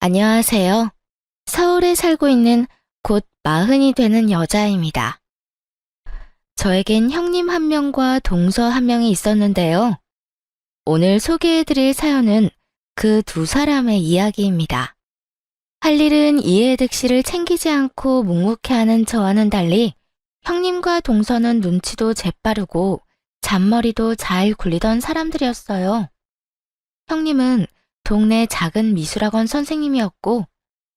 안녕하세요. 서울에 살고 있는 곧 마흔이 되는 여자입니다. 저에겐 형님 한 명과 동서 한 명이 있었는데요. 오늘 소개해드릴 사연은 그 두 사람의 이야기입니다. 할 일은 이해득 씨를 챙기지 않고 묵묵해하는 저와는 달리 형님과 동서는 눈치도 재빠르고 잔머리도 잘 굴리던 사람들이었어요. 형님은 동네 작은 미술학원 선생님이었고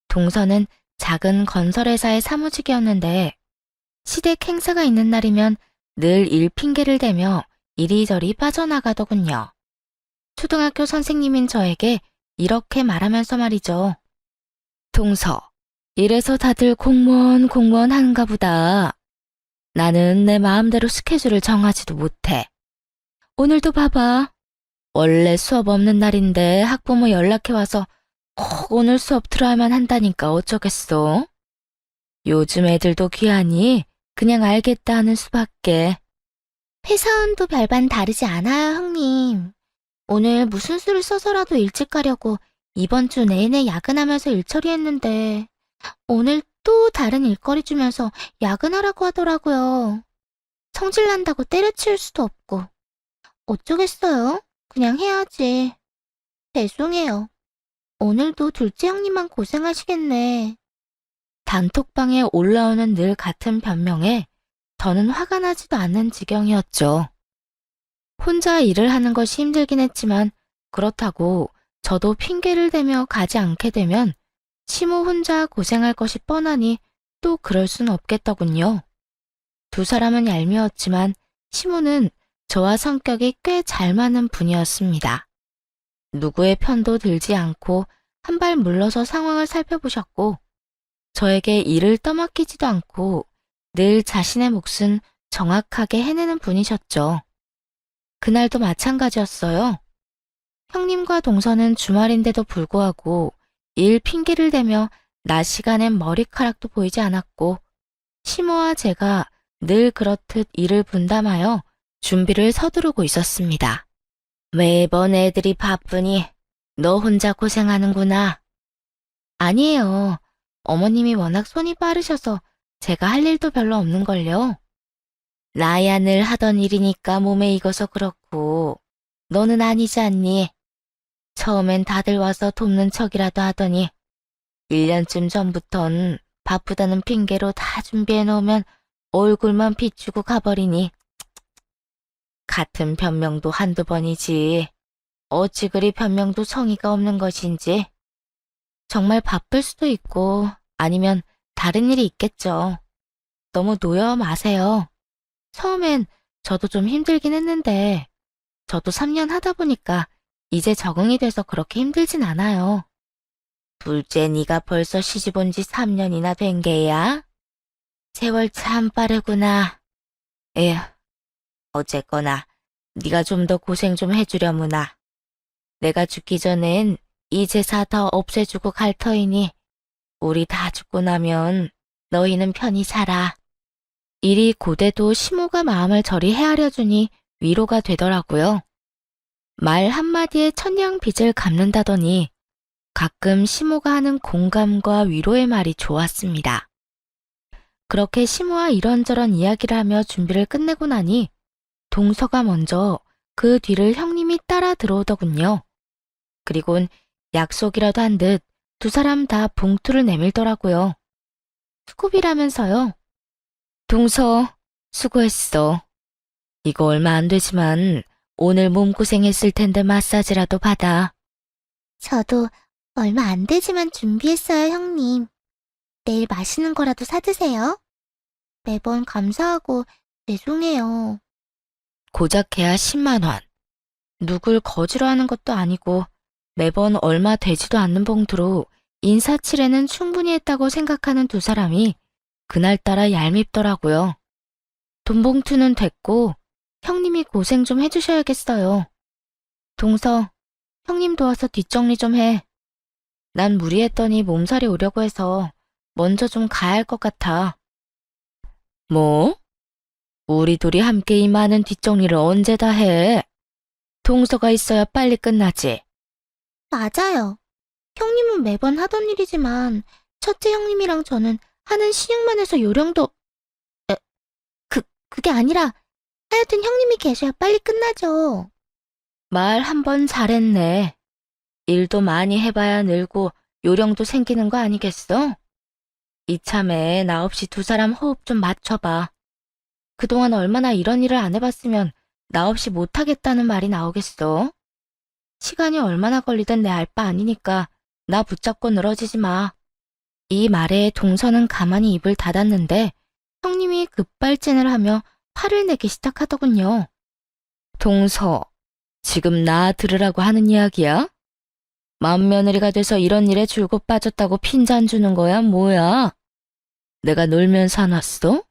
동서는 작은 건설회사의 사무직이었는데 시댁 행사가 있는 날이면 늘 일 핑계를 대며 이리저리 빠져나가더군요. 초등학교 선생님인 저에게 이렇게 말하면서 말이죠. 동서, 이래서 다들 공무원 하는가 보다. 나는 내 마음대로 스케줄을 정하지도 못해. 오늘도 봐봐. 원래 수업 없는 날인데 학부모 연락해와서 꼭 오늘 수업 들어야만 한다니까 어쩌겠어? 요즘 애들도 귀하니 그냥 알겠다 하는 수밖에. 회사원도 별반 다르지 않아요, 형님. 오늘 무슨 수를 써서라도 일찍 가려고 이번 주 내내 야근하면서 일 처리했는데 오늘 또 다른 일거리 주면서 야근하라고 하더라고요. 성질 난다고 때려치울 수도 없고. 어쩌겠어요? 그냥 해야지. 죄송해요. 오늘도 둘째 형님만 고생하시겠네. 단톡방에 올라오는 늘 같은 변명에 저는 화가 나지도 않는 지경이었죠. 혼자 일을 하는 것이 힘들긴 했지만 그렇다고 저도 핑계를 대며 가지 않게 되면 시모 혼자 고생할 것이 뻔하니 또 그럴 순 없겠더군요. 두 사람은 얄미웠지만 시모는 저와 성격이 꽤 잘 맞는 분이었습니다. 누구의 편도 들지 않고 한 발 물러서 상황을 살펴보셨고 저에게 일을 떠맡기지도 않고 늘 자신의 몫은 정확하게 해내는 분이셨죠. 그날도 마찬가지였어요. 형님과 동서는 주말인데도 불구하고 일 핑계를 대며 낮 시간엔 머리카락도 보이지 않았고 시모와 제가 늘 그렇듯 일을 분담하여 준비를 서두르고 있었습니다. 매번 애들이 바쁘니 너 혼자 고생하는구나. 아니에요. 어머님이 워낙 손이 빠르셔서 제가 할 일도 별로 없는걸요. 나야 늘 하던 일이니까 몸에 익어서 그렇고 너는 아니지 않니? 처음엔 다들 와서 돕는 척이라도 하더니 1년쯤 전부턴 바쁘다는 핑계로 다 준비해 놓으면 얼굴만 비추고 가버리니 같은 변명도 한두 번이지. 어찌 그리 변명도 성의가 없는 것인지. 정말 바쁠 수도 있고 아니면 다른 일이 있겠죠. 너무 놓여 마세요. 처음엔 저도 좀 힘들긴 했는데 저도 3년 하다 보니까 이제 적응이 돼서 그렇게 힘들진 않아요. 둘째 네가 벌써 시집 온 지 3년이나 된 게야? 세월 참 빠르구나. 에휴, 어쨌거나 네가 좀 더 고생 좀 해주려무나. 내가 죽기 전엔 이 제사 더 없애주고 갈 터이니 우리 다 죽고 나면 너희는 편히 살아. 일이 고돼도 시모가 마음을 저리 헤아려 주니 위로가 되더라고요. 말 한마디에 천냥 빚을 갚는다더니 가끔 시모가 하는 공감과 위로의 말이 좋았습니다. 그렇게 시모와 이런저런 이야기를 하며 준비를 끝내고 나니 동서가 먼저 그 뒤를 형님이 따라 들어오더군요. 그리곤 약속이라도 한 듯 두 사람 다 봉투를 내밀더라고요. 수고비라면서요. 동서, 수고했어. 이거 얼마 안 되지만 오늘 몸고생했을 텐데 마사지라도 받아. 저도 얼마 안 되지만 준비했어요, 형님. 내일 맛있는 거라도 사드세요. 매번 감사하고 죄송해요. 고작 해야 10만 원. 누굴 거지로 하는 것도 아니고 매번 얼마 되지도 않는 봉투로 인사치레는 충분히 했다고 생각하는 두 사람이 그날따라 얄밉더라고요. 돈 봉투는 됐고 형님이 고생 좀 해주셔야겠어요. 동서, 형님 도와서 뒷정리 좀 해. 난 무리했더니 몸살이 오려고 해서 먼저 좀 가야 할 것 같아. 뭐? 우리 둘이 함께 이 많은 뒷정리를 언제 다 해? 동서가 있어야 빨리 끝나지. 맞아요. 형님은 매번 하던 일이지만 첫째 형님이랑 저는 하는 시육만 해서 요령도 에, 그게 아니라 하여튼 형님이 계셔야 빨리 끝나죠. 말 한 번 잘했네. 일도 많이 해봐야 늘고 요령도 생기는 거 아니겠어? 이참에 나 없이 두 사람 호흡 좀 맞춰봐. 그동안 얼마나 이런 일을 안 해봤으면 나 없이 못하겠다는 말이 나오겠어? 시간이 얼마나 걸리든 내 알 바 아니니까 나 붙잡고 늘어지지 마. 이 말에 동서는 가만히 입을 닫았는데 형님이 급발진을 하며 화를 내기 시작하더군요. 동서, 지금 나 들으라고 하는 이야기야? 맏며느리가 돼서 이런 일에 줄곧 빠졌다고 핀잔 주는 거야, 뭐야? 내가 놀면서 안 왔어?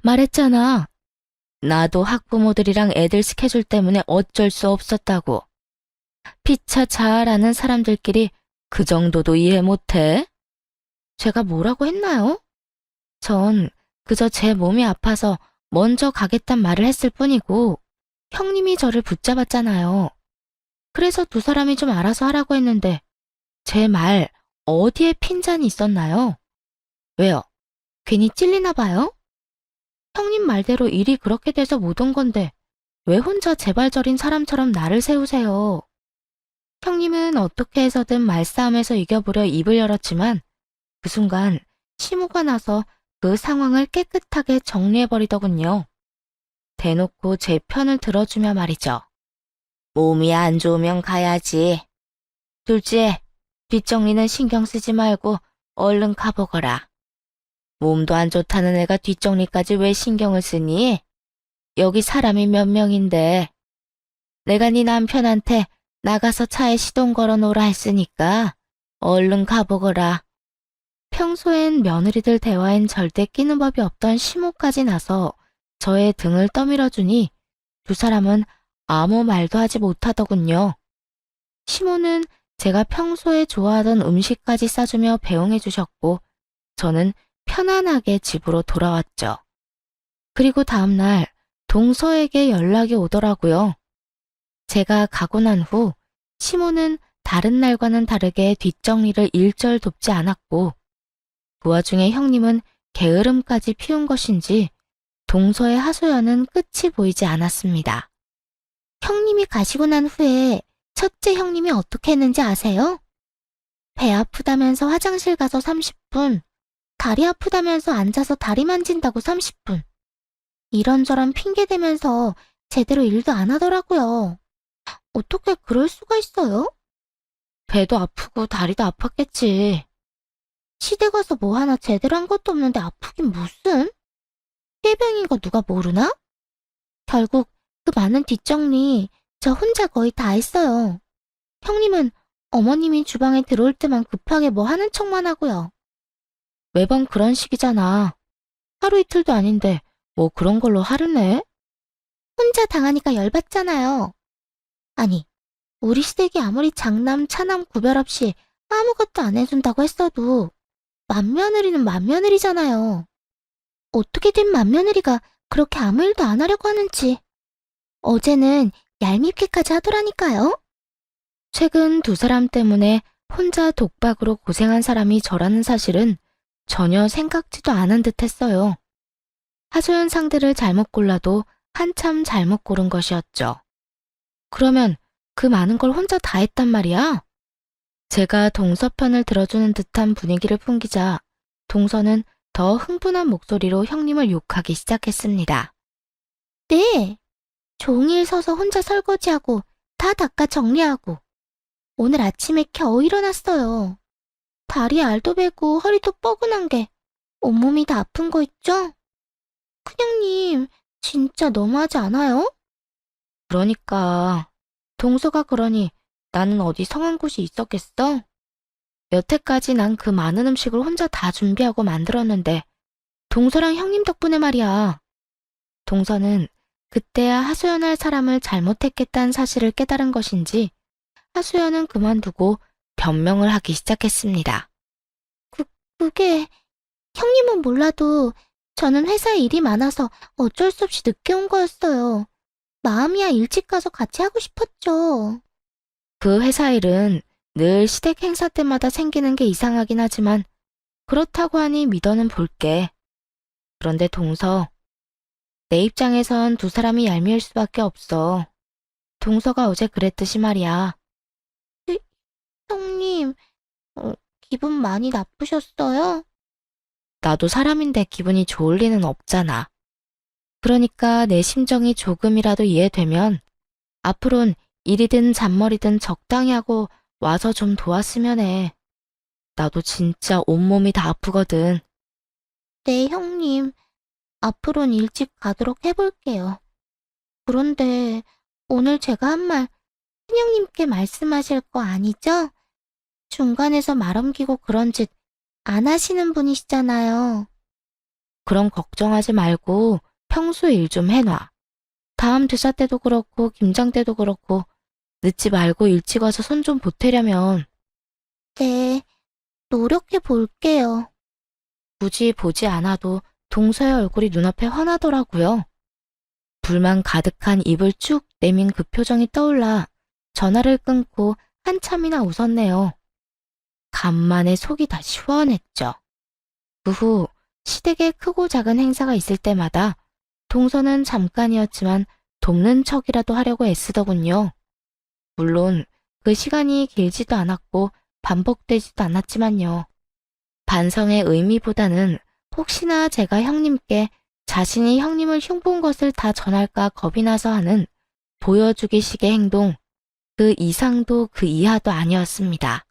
말했잖아. 나도 학부모들이랑 애들 스케줄 때문에 어쩔 수 없었다고. 피차 잘 아는 사람들끼리 그 정도도 이해 못해? 제가 뭐라고 했나요? 전 그저 제 몸이 아파서 먼저 가겠단 말을 했을 뿐이고 형님이 저를 붙잡았잖아요. 그래서 두 사람이 좀 알아서 하라고 했는데 제 말 어디에 핀잔이 있었나요? 왜요? 괜히 찔리나 봐요? 형님 말대로 일이 그렇게 돼서 못 온 건데 왜 혼자 제발저린 사람처럼 나를 세우세요? 형님은 어떻게 해서든 말싸움에서 이겨보려 입을 열었지만 그 순간 심호가 나서 그 상황을 깨끗하게 정리해버리더군요. 대놓고 제 편을 들어주며 말이죠. 몸이 안 좋으면 가야지. 둘째, 뒷정리는 신경 쓰지 말고 얼른 가보거라. 몸도 안 좋다는 애가 뒷정리까지 왜 신경을 쓰니? 여기 사람이 몇 명인데. 내가 네 남편한테 나가서 차에 시동 걸어 놓으라 했으니까 얼른 가보거라. 평소엔 며느리들 대화엔 절대 끼는 법이 없던 시모까지 나서 저의 등을 떠밀어주니 두 사람은 아무 말도 하지 못하더군요. 시모는 제가 평소에 좋아하던 음식까지 싸주며 배웅해 주셨고 저는 편안하게 집으로 돌아왔죠. 그리고 다음날 동서에게 연락이 오더라고요. 제가 가고 난 후 시모는 다른 날과는 다르게 뒷정리를 일절 돕지 않았고 그 와중에 형님은 게으름까지 피운 것인지 동서의 하소연은 끝이 보이지 않았습니다. 형님이 가시고 난 후에 첫째 형님이 어떻게 했는지 아세요? 배 아프다면서 화장실 가서 30분, 다리 아프다면서 앉아서 다리 만진다고 30분. 이런저런 핑계 대면서 제대로 일도 안 하더라고요. 어떻게 그럴 수가 있어요? 배도 아프고 다리도 아팠겠지. 시댁 가서 뭐 하나 제대로 한 것도 없는데 아프긴 무슨? 폐병인 거 누가 모르나? 결국 그 많은 뒷정리 저 혼자 거의 다 했어요. 형님은 어머님이 주방에 들어올 때만 급하게 뭐 하는 척만 하고요. 매번 그런 식이잖아. 하루 이틀도 아닌데 뭐 그런 걸로 화를 내? 혼자 당하니까 열받잖아요. 아니, 우리 시댁이 아무리 장남, 차남 구별 없이 아무것도 안 해준다고 했어도 맏며느리는 맏며느리잖아요. 어떻게 된 맏며느리가 그렇게 아무 일도 안 하려고 하는지. 어제는 얄밉게까지 하더라니까요. 최근 두 사람 때문에 혼자 독박으로 고생한 사람이 저라는 사실은 전혀 생각지도 않은 듯 했어요. 하소연 상대를 잘못 골라도 한참 잘못 고른 것이었죠. 그러면 그 많은 걸 혼자 다 했단 말이야? 제가 동서 편을 들어주는 듯한 분위기를 풍기자 동서는 더 흥분한 목소리로 형님을 욕하기 시작했습니다. 네. 종일 서서 혼자 설거지하고 다 닦아 정리하고 오늘 아침에 겨우 일어났어요. 다리에 알도 배고 허리도 뻐근한 게 온몸이 다 아픈 거 있죠? 큰형님 진짜 너무하지 않아요? 그러니까 동서가 그러니 나는 어디 성한 곳이 있었겠어? 여태까지 난 그 많은 음식을 혼자 다 준비하고 만들었는데 동서랑 형님 덕분에 말이야. 동서는 그때야 하소연할 사람을 잘못했겠다는 사실을 깨달은 것인지 하소연은 그만두고 변명을 하기 시작했습니다. 그게 형님은 몰라도 저는 회사에 일이 많아서 어쩔 수 없이 늦게 온 거였어요. 마음이야 일찍 가서 같이 하고 싶었죠. 그 회사 일은 늘 시댁 행사 때마다 생기는 게 이상하긴 하지만 그렇다고 하니 믿어는 볼게. 그런데 동서, 내 입장에선 두 사람이 얄미울 수밖에 없어. 동서가 어제 그랬듯이 말이야. 형님, 기분 많이 나쁘셨어요? 나도 사람인데 기분이 좋을 리는 없잖아. 그러니까 내 심정이 조금이라도 이해되면 앞으론 일이든 잔머리든 적당히 하고 와서 좀 도왔으면 해. 나도 진짜 온몸이 다 아프거든. 네, 형님. 앞으로는 일찍 가도록 해볼게요. 그런데 오늘 제가 한 말 큰형님께 말씀하실 거 아니죠? 중간에서 말 옮기고 그런 짓 안 하시는 분이시잖아요. 그럼 걱정하지 말고 평소에 일 좀 해놔. 다음 대사 때도 그렇고 김장 때도 그렇고 늦지 말고 일찍 와서 손 좀 보태려면 네, 노력해 볼게요. 굳이 보지 않아도 동서의 얼굴이 눈앞에 환하더라고요. 불만 가득한 입을 쭉 내민 그 표정이 떠올라 전화를 끊고 한참이나 웃었네요. 간만에 속이 다 시원했죠. 그 후 시댁에 크고 작은 행사가 있을 때마다 동서는 잠깐이었지만 돕는 척이라도 하려고 애쓰더군요. 물론 그 시간이 길지도 않았고 반복되지도 않았지만요. 반성의 의미보다는 혹시나 제가 형님께 자신이 형님을 흉본 것을 다 전할까 겁이 나서 하는 보여주기식의 행동, 그 이상도 그 이하도 아니었습니다.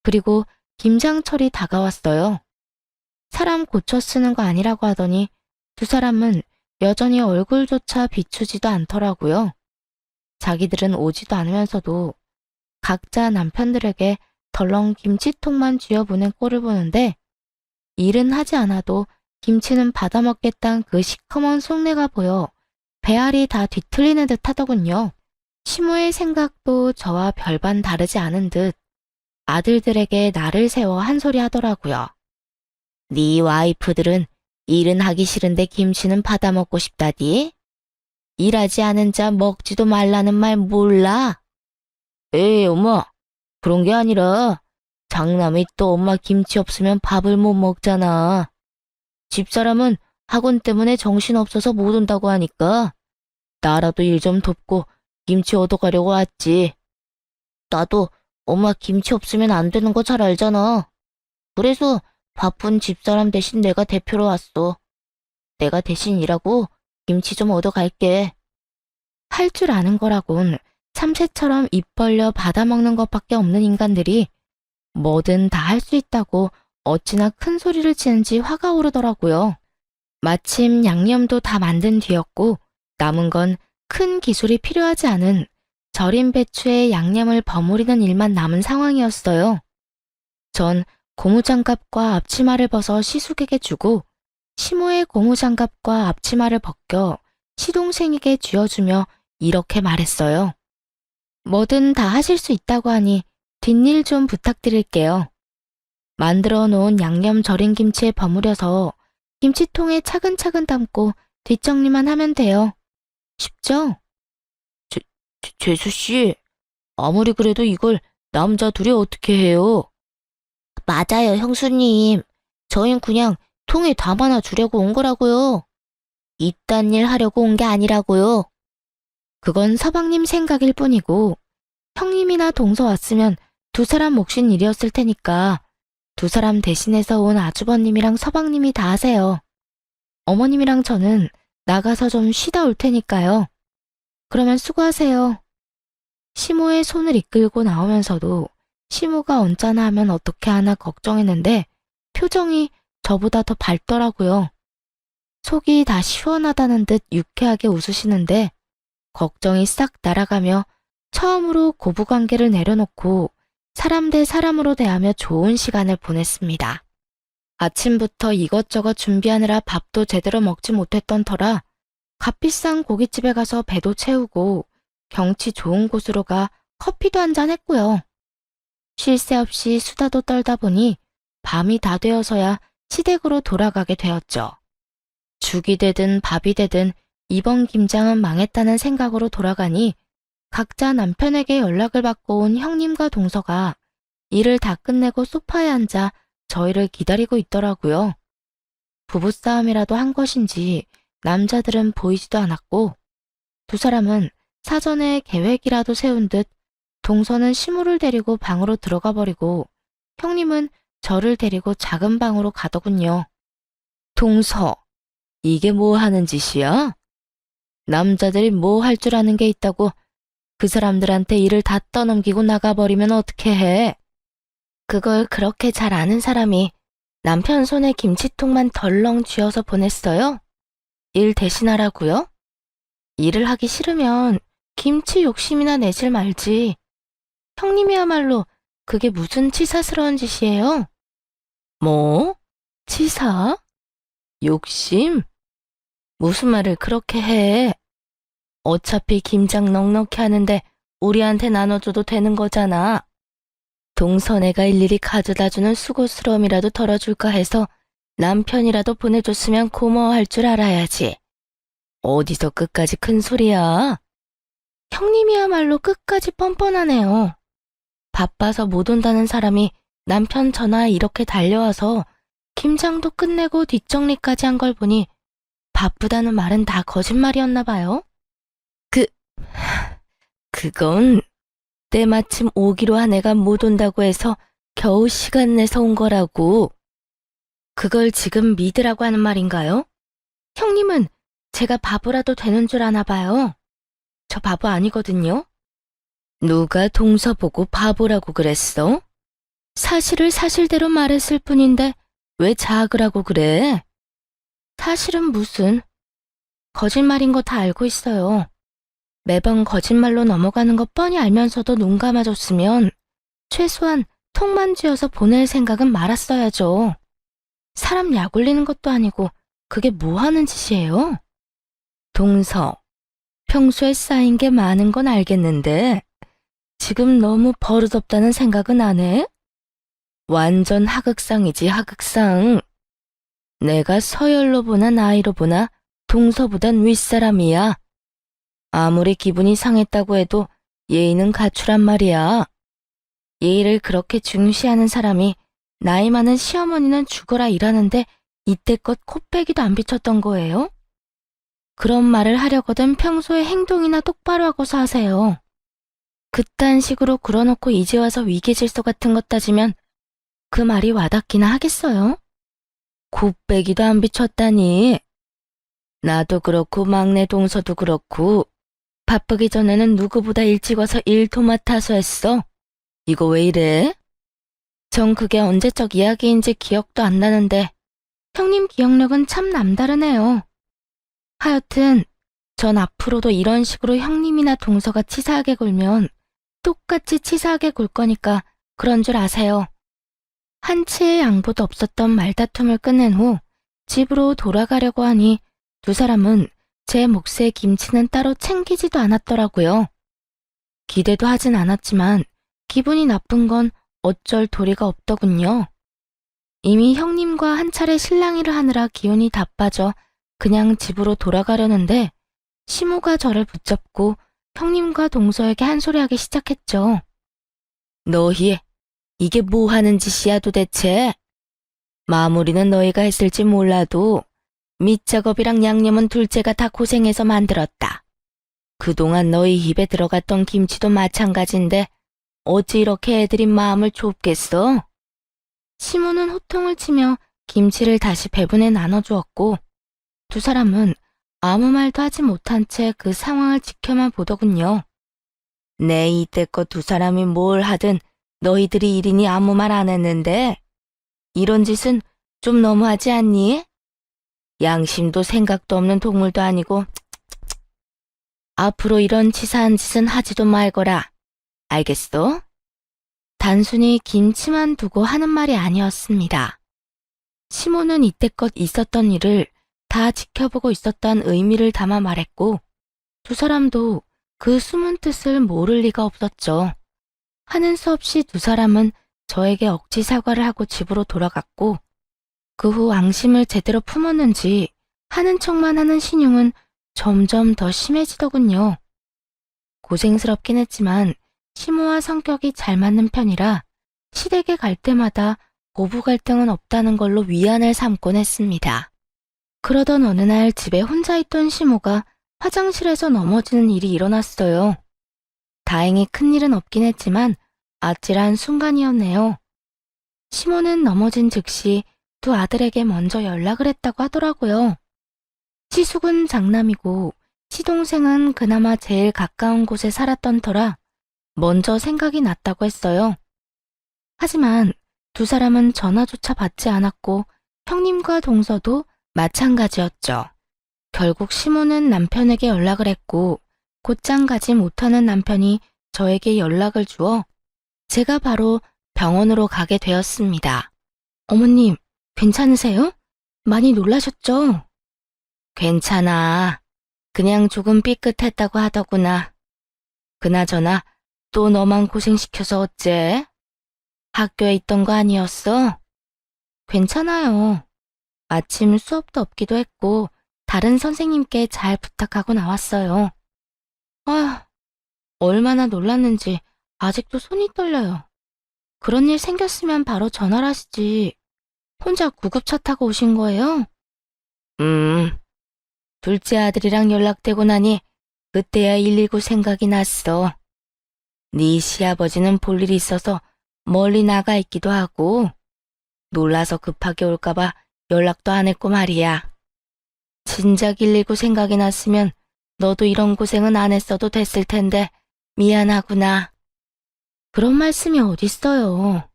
그리고 김장철이 다가왔어요. 사람 고쳐 쓰는 거 아니라고 하더니 두 사람은 여전히 얼굴조차 비추지도 않더라고요. 자기들은 오지도 않으면서도 각자 남편들에게 덜렁 김치통만 쥐어보낸 꼴을 보는데 일은 하지 않아도 김치는 받아먹겠다는 그 시커먼 속내가 보여 배알이 다 뒤틀리는 듯 하더군요. 시모의 생각도 저와 별반 다르지 않은 듯 아들들에게 나를 세워 한 소리 하더라고요. 네 와이프들은 일은 하기 싫은데 김치는 받아먹고 싶다디? 일하지 않은 자 먹지도 말라는 말 몰라? 에이, 엄마. 그런 게 아니라 장남이 또 엄마 김치 없으면 밥을 못 먹잖아. 집사람은 학원 때문에 정신없어서 못 온다고 하니까 나라도 일 좀 돕고 김치 얻어가려고 왔지. 나도 엄마 김치 없으면 안 되는 거 잘 알잖아. 그래서 바쁜 집사람 대신 내가 대표로 왔어. 내가 대신 일하고 김치 좀 얻어갈게. 할 줄 아는 거라곤 참새처럼 입 벌려 받아먹는 것밖에 없는 인간들이 뭐든 다 할 수 있다고 어찌나 큰 소리를 치는지 화가 오르더라고요. 마침 양념도 다 만든 뒤였고 남은 건 큰 기술이 필요하지 않은 절인 배추에 양념을 버무리는 일만 남은 상황이었어요. 전 고무장갑과 앞치마를 벗어 시숙에게 주고 시모의 고무장갑과 앞치마를 벗겨 시동생에게 쥐어주며 이렇게 말했어요. 뭐든 다 하실 수 있다고 하니 뒷일 좀 부탁드릴게요. 만들어 놓은 양념 절인 김치에 버무려서 김치통에 차근차근 담고 뒷정리만 하면 돼요. 쉽죠? 재수씨, 아무리 그래도 이걸 남자 둘이 어떻게 해요? 맞아요, 형수님. 저흰 그냥 통에 담아놔 주려고 온 거라고요. 이딴 일 하려고 온 게 아니라고요. 그건 서방님 생각일 뿐이고 형님이나 동서 왔으면 두 사람 몫인 일이었을 테니까 두 사람 대신해서 온 아주버님이랑 서방님이 다 하세요. 어머님이랑 저는 나가서 좀 쉬다 올 테니까요. 그러면 수고하세요. 시모의 손을 이끌고 나오면서도 시모가 언짢아 하면 어떻게 하나 걱정했는데 표정이 저보다 더 밝더라고요. 속이 다 시원하다는 듯 유쾌하게 웃으시는데 걱정이 싹 날아가며 처음으로 고부관계를 내려놓고 사람 대 사람으로 대하며 좋은 시간을 보냈습니다. 아침부터 이것저것 준비하느라 밥도 제대로 먹지 못했던 터라 값비싼 고깃집에 가서 배도 채우고 경치 좋은 곳으로 가 커피도 한잔 했고요. 쉴 새 없이 수다도 떨다 보니 밤이 다 되어서야 시댁으로 돌아가게 되었죠. 죽이 되든 밥이 되든 이번 김장은 망했다는 생각으로 돌아가니 각자 남편에게 연락을 받고 온 형님과 동서가 일을 다 끝내고 소파에 앉아 저희를 기다리고 있더라고요. 부부싸움이라도 한 것인지 남자들은 보이지도 않았고 두 사람은 사전에 계획이라도 세운 듯 동서는 시무를 데리고 방으로 들어가 버리고 형님은 저를 데리고 작은 방으로 가더군요. 동서, 이게 뭐 하는 짓이야? 남자들이 뭐 할 줄 아는 게 있다고 그 사람들한테 일을 다 떠넘기고 나가버리면 어떻게 해? 그걸 그렇게 잘 아는 사람이 남편 손에 김치통만 덜렁 쥐어서 보냈어요? 일 대신하라고요? 일을 하기 싫으면 김치 욕심이나 내질 말지. 형님이야말로 그게 무슨 치사스러운 짓이에요? 뭐? 치사? 욕심? 무슨 말을 그렇게 해? 어차피 김장 넉넉히 하는데 우리한테 나눠줘도 되는 거잖아. 동서네가 일일이 가져다주는 수고스러움이라도 덜어줄까 해서 남편이라도 보내줬으면 고마워할 줄 알아야지. 어디서 끝까지 큰 소리야? 형님이야말로 끝까지 뻔뻔하네요. 바빠서 못 온다는 사람이 남편 전화에 이렇게 달려와서 김장도 끝내고 뒷정리까지 한 걸 보니 바쁘다는 말은 다 거짓말이었나 봐요. 그건 때마침 오기로 한 애가 못 온다고 해서 겨우 시간 내서 온 거라고. 그걸 지금 믿으라고 하는 말인가요? 형님은 제가 바보라도 되는 줄 아나 봐요. 저 바보 아니거든요. 누가 동서 보고 바보라고 그랬어? 사실을 사실대로 말했을 뿐인데 왜 자학을 하고 그래? 사실은 무슨 거짓말인 거 다 알고 있어요. 매번 거짓말로 넘어가는 거 뻔히 알면서도 눈 감아줬으면 최소한 통만 쥐어서 보낼 생각은 말았어야죠. 사람 약 올리는 것도 아니고 그게 뭐 하는 짓이에요? 동서, 평소에 쌓인 게 많은 건 알겠는데 지금 너무 버릇없다는 생각은 안 해? 완전 하극상이지, 하극상. 내가 서열로 보나 나이로 보나 동서보단 윗사람이야. 아무리 기분이 상했다고 해도 예의는 갖추란 말이야. 예의를 그렇게 중시하는 사람이 나이 많은 시어머니는 죽어라 일하는데 이때껏 코빼기도 안 비쳤던 거예요? 그런 말을 하려거든 평소에 행동이나 똑바로 하고서 하세요. 그딴 식으로 굴어놓고 이제 와서 위계질서 같은 것 따지면 그 말이 와닿기나 하겠어요? 코빼기도 안 비쳤다니. 나도 그렇고 막내 동서도 그렇고 바쁘기 전에는 누구보다 일찍 와서 일 도맡아서 했어. 이거 왜 이래? 전 그게 언제적 이야기인지 기억도 안 나는데 형님 기억력은 참 남다르네요. 하여튼 전 앞으로도 이런 식으로 형님이나 동서가 치사하게 굴면 똑같이 치사하게 굴 거니까 그런 줄 아세요. 한치의 양보도 없었던 말다툼을 끝낸 후 집으로 돌아가려고 하니 두 사람은 제 몫의 김치는 따로 챙기지도 않았더라고요. 기대도 하진 않았지만 기분이 나쁜 건 어쩔 도리가 없더군요. 이미 형님과 한 차례 실랑이를 하느라 기운이 다 빠져 그냥 집으로 돌아가려는데 시모가 저를 붙잡고 형님과 동서에게 한 소리 하기 시작했죠. 너희, 이게 뭐 하는 짓이야 도대체? 마무리는 너희가 했을지 몰라도 밑작업이랑 양념은 둘째가 다 고생해서 만들었다. 그동안 너희 입에 들어갔던 김치도 마찬가지인데 어찌 이렇게 애들이 마음을 좁겠어? 시모는 호통을 치며 김치를 다시 배분해 나눠주었고 두 사람은 아무 말도 하지 못한 채 그 상황을 지켜만 보더군요. 내 이때껏 두 사람이 뭘 하든 너희들이 일이니 아무 말 안 했는데 이런 짓은 좀 너무하지 않니? 양심도 생각도 없는 동물도 아니고 앞으로 이런 치사한 짓은 하지도 말거라. 알겠어? 단순히 김치만 두고 하는 말이 아니었습니다. 시모는 이때껏 있었던 일을 다 지켜보고 있었다는 의미를 담아 말했고 두 사람도 그 숨은 뜻을 모를 리가 없었죠. 하는 수 없이 두 사람은 저에게 억지 사과를 하고 집으로 돌아갔고 그 후 앙심을 제대로 품었는지 하는 척만 하는 신용은 점점 더 심해지더군요. 고생스럽긴 했지만 시모와 성격이 잘 맞는 편이라 시댁에 갈 때마다 고부 갈등은 없다는 걸로 위안을 삼곤 했습니다. 그러던 어느 날 집에 혼자 있던 시모가 화장실에서 넘어지는 일이 일어났어요. 다행히 큰일은 없긴 했지만 아찔한 순간이었네요. 시모는 넘어진 즉시 두 아들에게 먼저 연락을 했다고 하더라고요. 시숙은 장남이고 시동생은 그나마 제일 가까운 곳에 살았던 터라 먼저 생각이 났다고 했어요. 하지만 두 사람은 전화조차 받지 않았고 형님과 동서도 마찬가지였죠. 결국 시모는 남편에게 연락을 했고 곧장 가지 못하는 남편이 저에게 연락을 주어 제가 바로 병원으로 가게 되었습니다. 어머님, 괜찮으세요? 많이 놀라셨죠? 괜찮아. 그냥 조금 삐끗했다고 하더구나. 그나저나 또 너만 고생시켜서 어째? 학교에 있던 거 아니었어? 괜찮아요. 아침 수업도 없기도 했고 다른 선생님께 잘 부탁하고 나왔어요. 아, 얼마나 놀랐는지 아직도 손이 떨려요. 그런 일 생겼으면 바로 전화를 하시지. 혼자 구급차 타고 오신 거예요? 둘째 아들이랑 연락되고 나니 그때야 119 생각이 났어. 네 시아버지는 볼 일이 있어서 멀리 나가 있기도 하고 놀라서 급하게 올까봐 연락도 안 했고 말이야. 진작 119 생각이 났으면 너도 이런 고생은 안 했어도 됐을 텐데 미안하구나. 그런 말씀이 어딨어요.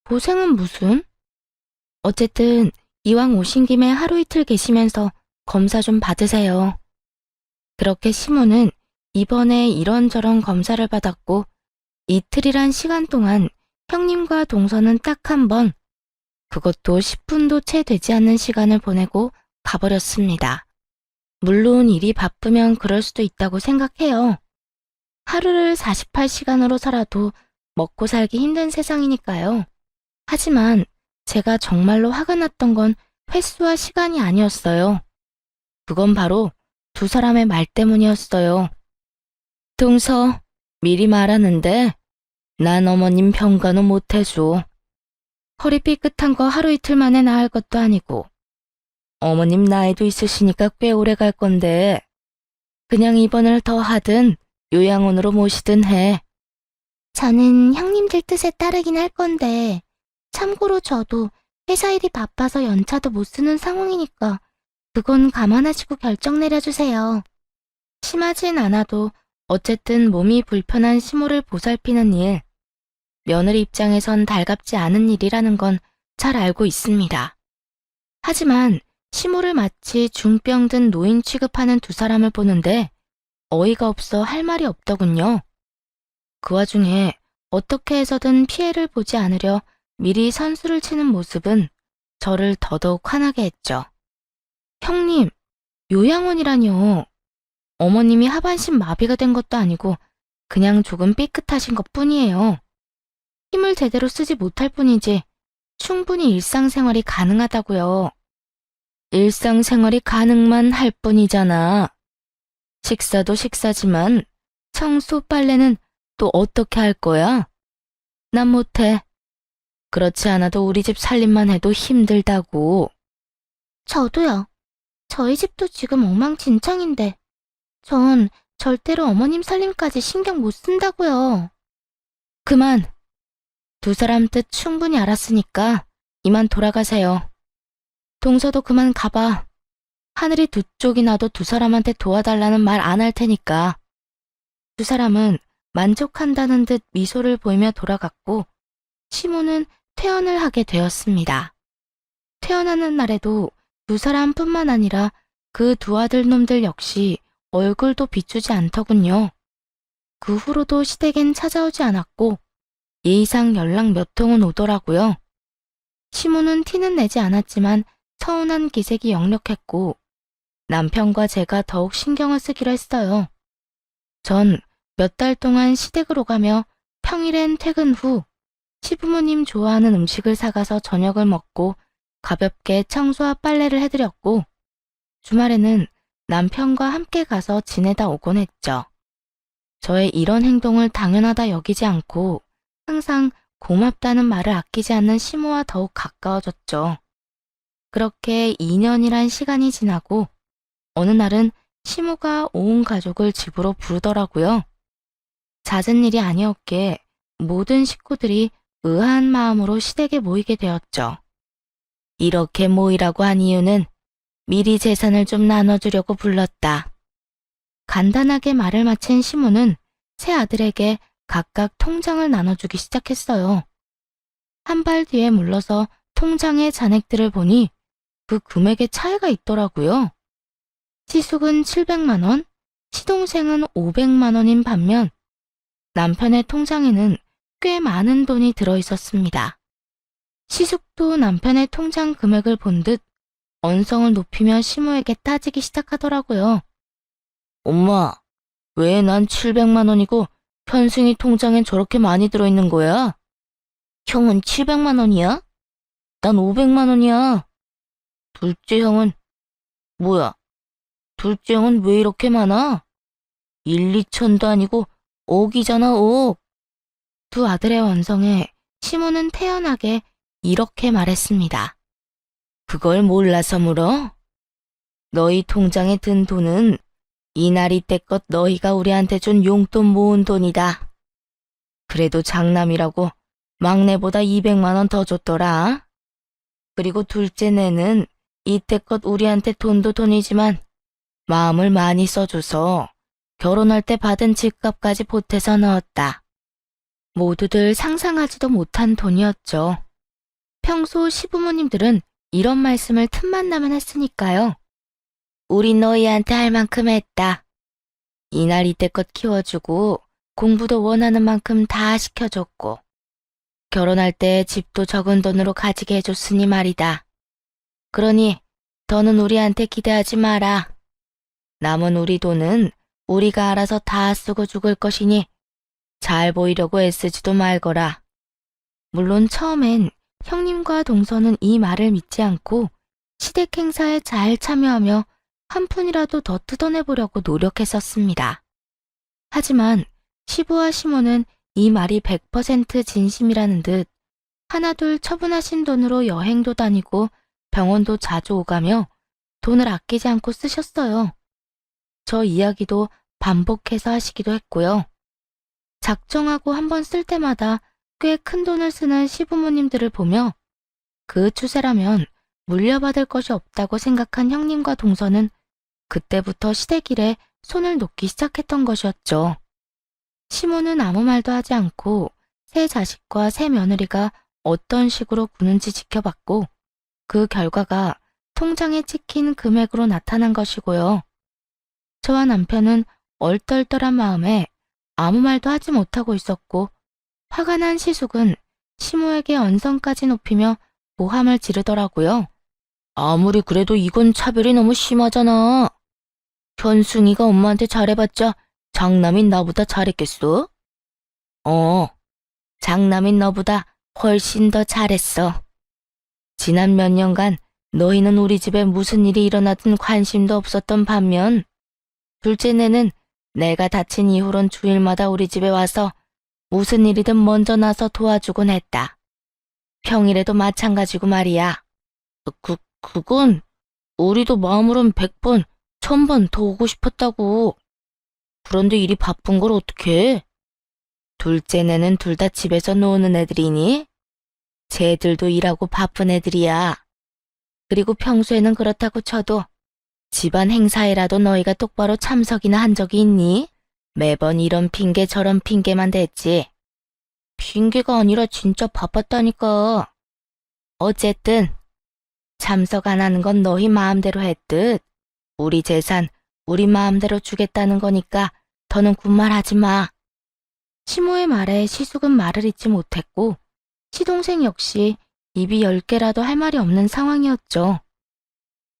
고생은 무슨? 어쨌든 이왕 오신 김에 하루 이틀 계시면서 검사 좀 받으세요. 그렇게 시모는 이번에 이런저런 검사를 받았고 이틀이란 시간 동안 형님과 동서는 딱 한 번, 그것도 10분도 채 되지 않는 시간을 보내고 가버렸습니다. 물론 일이 바쁘면 그럴 수도 있다고 생각해요. 하루를 48시간으로 살아도 먹고 살기 힘든 세상이니까요. 하지만 제가 정말로 화가 났던 건 횟수와 시간이 아니었어요. 그건 바로 두 사람의 말 때문이었어요. 동서, 미리 말하는데 난 어머님 평가는 못 해줘. 허리 삐끗한 거 하루 이틀 만에 나을 것도 아니고 어머님 나이도 있으시니까 꽤 오래 갈 건데 그냥 입원을 더 하든 요양원으로 모시든 해. 저는 형님들 뜻에 따르긴 할 건데, 참고로 저도 회사 일이 바빠서 연차도 못 쓰는 상황이니까 그건 감안하시고 결정 내려주세요. 심하진 않아도 어쨌든 몸이 불편한 시모를 보살피는 일, 며느리 입장에선 달갑지 않은 일이라는 건 잘 알고 있습니다. 하지만 시모를 마치 중병 든 노인 취급하는 두 사람을 보는데 어이가 없어 할 말이 없더군요. 그 와중에 어떻게 해서든 피해를 보지 않으려 미리 선수를 치는 모습은 저를 더더욱 화나게 했죠. 형님, 요양원이라뇨. 어머님이 하반신 마비가 된 것도 아니고 그냥 조금 삐끗하신 것 뿐이에요. 힘을 제대로 쓰지 못할 뿐이지 충분히 일상생활이 가능하다고요. 일상생활이 가능만 할 뿐이잖아. 식사도 식사지만 청소 빨래는 또 어떻게 할 거야? 난 못해. 그렇지 않아도 우리 집 살림만 해도 힘들다고. 저도요. 저희 집도 지금 엉망진창인데, 전 절대로 어머님 살림까지 신경 못 쓴다고요. 그만. 두 사람 뜻 충분히 알았으니까 이만 돌아가세요. 동서도 그만 가봐. 하늘이 두 쪽이 나도 두 사람한테 도와달라는 말 안 할 테니까. 두 사람은 만족한다는 듯 미소를 보이며 돌아갔고 시모는 퇴원을 하게 되었습니다. 퇴원하는 날에도 두 사람뿐만 아니라 그 두 아들 놈들 역시 얼굴도 비추지 않더군요. 그 후로도 시댁엔 찾아오지 않았고 예의상 연락 몇 통은 오더라고요. 시모는 티는 내지 않았지만 서운한 기색이 역력했고 남편과 제가 더욱 신경을 쓰기로 했어요. 전 몇 달 동안 시댁으로 가며 평일엔 퇴근 후 시부모님 좋아하는 음식을 사가서 저녁을 먹고 가볍게 청소와 빨래를 해드렸고 주말에는 남편과 함께 가서 지내다 오곤 했죠. 저의 이런 행동을 당연하다 여기지 않고 항상 고맙다는 말을 아끼지 않는 시모와 더욱 가까워졌죠. 그렇게 2년이란 시간이 지나고 어느 날은 시모가 온 가족을 집으로 부르더라고요. 잦은 일이 아니었기에 모든 식구들이 의아한 마음으로 시댁에 모이게 되었죠. 이렇게 모이라고 한 이유는 미리 재산을 좀 나눠주려고 불렀다. 간단하게 말을 마친 시모는 세 아들에게 각각 통장을 나눠주기 시작했어요. 한 발 뒤에 물러서 통장의 잔액들을 보니 그 금액에 차이가 있더라고요. 시숙은 700만 원, 시동생은 500만 원인 반면 남편의 통장에는 꽤 많은 돈이 들어 있었습니다. 시숙도 남편의 통장 금액을 본 듯 언성을 높이며 시모에게 따지기 시작하더라고요. 엄마, 왜 난 700만 원이고 현승이 통장엔 저렇게 많이 들어있는 거야? 형은 700만 원이야? 난 500만 원이야. 둘째 형은, 뭐야? 둘째 형은 왜 이렇게 많아? 1, 2천도 아니고 5억이잖아, 5억. 두 아들의 원성에 시모는 태연하게 이렇게 말했습니다. 그걸 몰라서 물어? 너희 통장에 든 돈은 이날 이때껏 너희가 우리한테 준 용돈 모은 돈이다. 그래도 장남이라고 막내보다 200만 원 더 줬더라. 그리고 둘째 내는 이때껏 우리한테 돈도 돈이지만 마음을 많이 써줘서 결혼할 때 받은 집값까지 보태서 넣었다. 모두들 상상하지도 못한 돈이었죠. 평소 시부모님들은 이런 말씀을 틈만 나면 했으니까요. 우리 너희한테 할 만큼 했다. 이날 이때껏 키워주고 공부도 원하는 만큼 다 시켜줬고 결혼할 때 집도 적은 돈으로 가지게 해줬으니 말이다. 그러니 더는 우리한테 기대하지 마라. 남은 우리 돈은 우리가 알아서 다 쓰고 죽을 것이니 잘 보이려고 애쓰지도 말거라. 물론 처음엔 형님과 동서는 이 말을 믿지 않고 시댁 행사에 잘 참여하며 한 푼이라도 더 뜯어내보려고 노력했었습니다. 하지만 시부와 시모는 이 말이 100% 진심이라는 듯 하나둘 처분하신 돈으로 여행도 다니고 병원도 자주 오가며 돈을 아끼지 않고 쓰셨어요. 저 이야기도 반복해서 하시기도 했고요. 작정하고 한 번 쓸 때마다 꽤 큰 돈을 쓰는 시부모님들을 보며 그 추세라면 물려받을 것이 없다고 생각한 형님과 동서는 그때부터 시댁 일에 손을 놓기 시작했던 것이었죠. 시모는 아무 말도 하지 않고 새 자식과 새 며느리가 어떤 식으로 구는지 지켜봤고 그 결과가 통장에 찍힌 금액으로 나타난 것이고요. 저와 남편은 얼떨떨한 마음에 아무 말도 하지 못하고 있었고 화가 난 시숙은 시모에게 언성까지 높이며 모함을 지르더라고요. 아무리 그래도 이건 차별이 너무 심하잖아. 현승이가 엄마한테 잘해봤자 장남인 나보다 잘했겠어? 장남인 너보다 훨씬 더 잘했어. 지난 몇 년간 너희는 우리 집에 무슨 일이 일어나든 관심도 없었던 반면 둘째네는 내가 다친 이후론 주일마다 우리 집에 와서 무슨 일이든 먼저 나서 도와주곤 했다. 평일에도 마찬가지고 말이야. 그건 우리도 마음으론 100번, 1000번 더 오고 싶었다고. 그런데 일이 바쁜 걸 어떡해? 둘째네는 둘 다 집에서 노는 애들이니? 쟤들도 일하고 바쁜 애들이야. 그리고 평소에는 그렇다고 쳐도 집안 행사에라도 너희가 똑바로 참석이나 한 적이 있니? 매번 이런 핑계 저런 핑계만 댔지. 핑계가 아니라 진짜 바빴다니까. 어쨌든 참석 안 하는 건 너희 마음대로 했듯 우리 재산 우리 마음대로 주겠다는 거니까 더는 군말하지 마. 시모의 말에 시숙은 말을 잇지 못했고 시동생 역시 입이 10개라도 할 말이 없는 상황이었죠.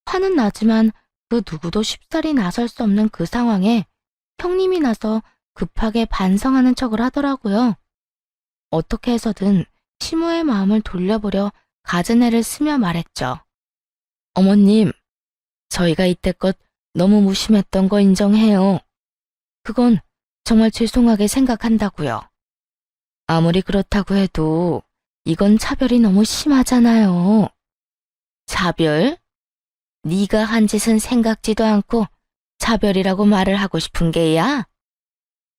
화는 나지만 그 누구도 쉽사리 나설 수 없는 그 상황에 형님이 나서 급하게 반성하는 척을 하더라고요. 어떻게 해서든 시모의 마음을 돌려보려 갖은 애를 쓰며 말했죠. 어머님, 저희가 이때껏 너무 무심했던 거 인정해요. 그건 정말 죄송하게 생각한다고요. 아무리 그렇다고 해도 이건 차별이 너무 심하잖아요. 차별? 네가 한 짓은 생각지도 않고 차별이라고 말을 하고 싶은 게야?